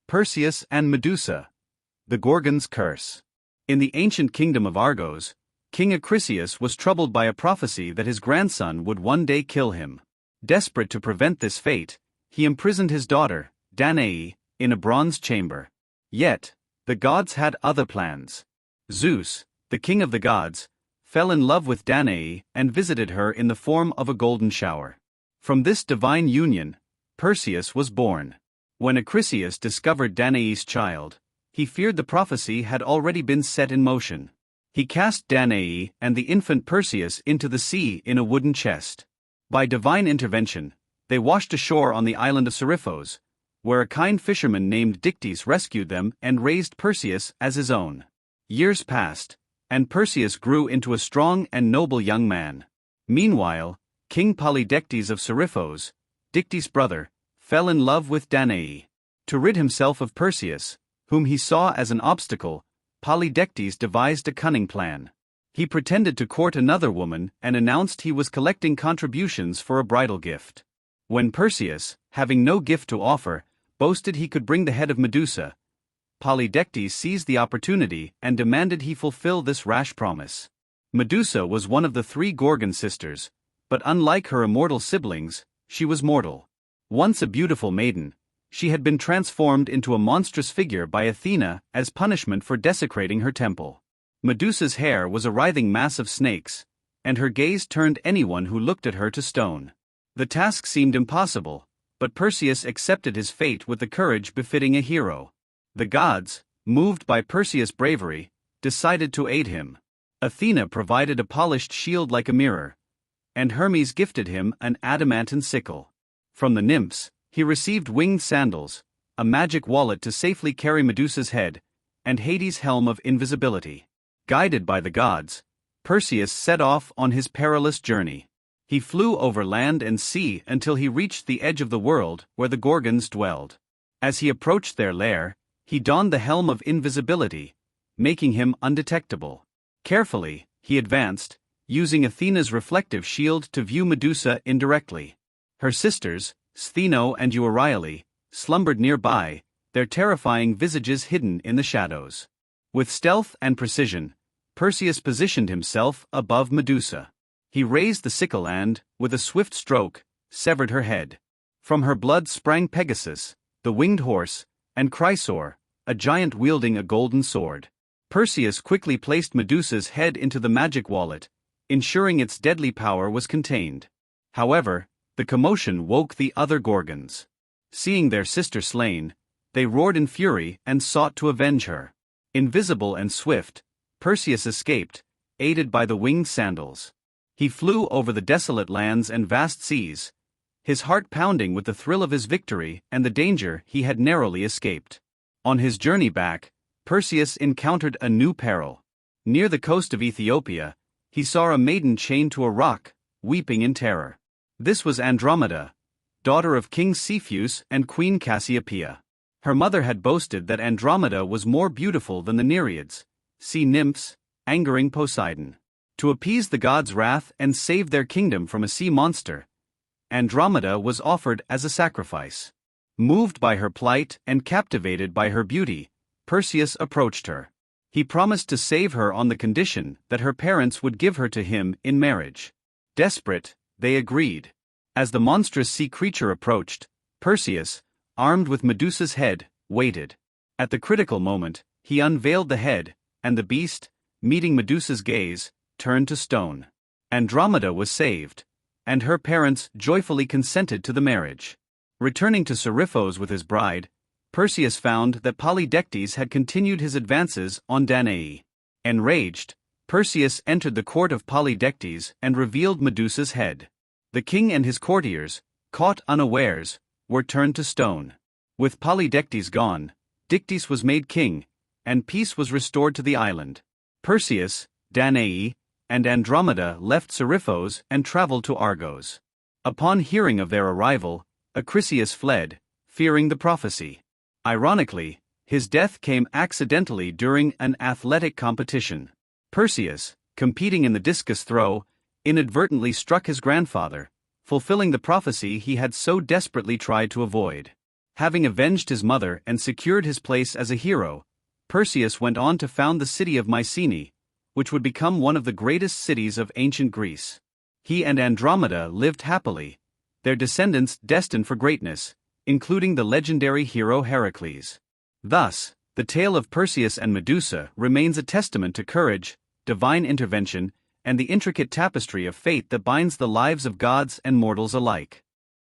Perseus and Medusa. The Gorgon's curse. In the ancient kingdom of Argos, King Acrisius was troubled by a prophecy that his grandson would one day kill him. Desperate to prevent this fate, he imprisoned his daughter, Danaë, in a bronze chamber. Yet, the gods had other plans. Zeus, the king of the gods, fell in love with Danaë and visited her in the form of a golden shower. From this divine union, Perseus was born. When Acrisius discovered Danaë's child, he feared the prophecy had already been set in motion. He cast Danaë and the infant Perseus into the sea in a wooden chest. By divine intervention, they washed ashore on the island of Seriphos, where a kind fisherman named Dictys rescued them and raised Perseus as his own. Years passed, and Perseus grew into a strong and noble young man. Meanwhile, King Polydectes of Seriphos, Dictys' brother, fell in love with Danaë. To rid himself of Perseus, whom he saw as an obstacle, Polydectes devised a cunning plan. He pretended to court another woman and announced he was collecting contributions for a bridal gift. When Perseus, having no gift to offer, boasted he could bring the head of Medusa, Polydectes seized the opportunity and demanded he fulfill this rash promise. Medusa was one of the 3 Gorgon sisters, but unlike her immortal siblings, she was mortal. Once a beautiful maiden, she had been transformed into a monstrous figure by Athena as punishment for desecrating her temple. Medusa's hair was a writhing mass of snakes, and her gaze turned anyone who looked at her to stone. The task seemed impossible, but Perseus accepted his fate with the courage befitting a hero. The gods, moved by Perseus' bravery, decided to aid him. Athena provided a polished shield like a mirror, and Hermes gifted him an adamantine sickle. From the nymphs, he received winged sandals, a magic wallet to safely carry Medusa's head, and Hades' helm of invisibility. Guided by the gods, Perseus set off on his perilous journey. He flew over land and sea until he reached the edge of the world where the Gorgons dwelled. As he approached their lair, he donned the helm of invisibility, making him undetectable. Carefully, he advanced, using Athena's reflective shield to view Medusa indirectly. Her sisters, Stheno and Euryale, slumbered nearby, their terrifying visages hidden in the shadows. With stealth and precision, Perseus positioned himself above Medusa. He raised the sickle and, with a swift stroke, severed her head. From her blood sprang Pegasus, the winged horse, and Chrysaor, a giant wielding a golden sword. Perseus quickly placed Medusa's head into the magic wallet, ensuring its deadly power was contained. However, the commotion woke the other Gorgons. Seeing their sister slain, they roared in fury and sought to avenge her. Invisible and swift, Perseus escaped, aided by the winged sandals. He flew over the desolate lands and vast seas, his heart pounding with the thrill of his victory and the danger he had narrowly escaped. On his journey back, Perseus encountered a new peril. Near the coast of Ethiopia, he saw a maiden chained to a rock, weeping in terror. This was Andromeda, daughter of King Cepheus and Queen Cassiopeia. Her mother had boasted that Andromeda was more beautiful than the Nereids, sea nymphs, angering Poseidon. To appease the gods' wrath and save their kingdom from a sea monster, Andromeda was offered as a sacrifice. Moved by her plight and captivated by her beauty, Perseus approached her. He promised to save her on the condition that her parents would give her to him in marriage. Desperate, they agreed. As the monstrous sea creature approached, Perseus, armed with Medusa's head, waited. At the critical moment, he unveiled the head, and the beast, meeting Medusa's gaze, turned to stone. Andromeda was saved, and her parents joyfully consented to the marriage. Returning to Seriphos with his bride, Perseus found that Polydectes had continued his advances on Danaë. Enraged, Perseus entered the court of Polydectes and revealed Medusa's head. The king and his courtiers, caught unawares, were turned to stone. With Polydectes gone, Dictys was made king, and peace was restored to the island. Perseus, Danaë, and Andromeda left Seriphos and traveled to Argos. Upon hearing of their arrival, Acrisius fled, fearing the prophecy. Ironically, his death came accidentally during an athletic competition. Perseus, competing in the discus throw, inadvertently struck his grandfather, fulfilling the prophecy he had so desperately tried to avoid. Having avenged his mother and secured his place as a hero, Perseus went on to found the city of Mycenae, which would become one of the greatest cities of ancient Greece. He and Andromeda lived happily, their descendants destined for greatness, including the legendary hero Heracles. Thus, the tale of Perseus and Medusa remains a testament to courage, divine intervention, and the intricate tapestry of fate that binds the lives of gods and mortals alike.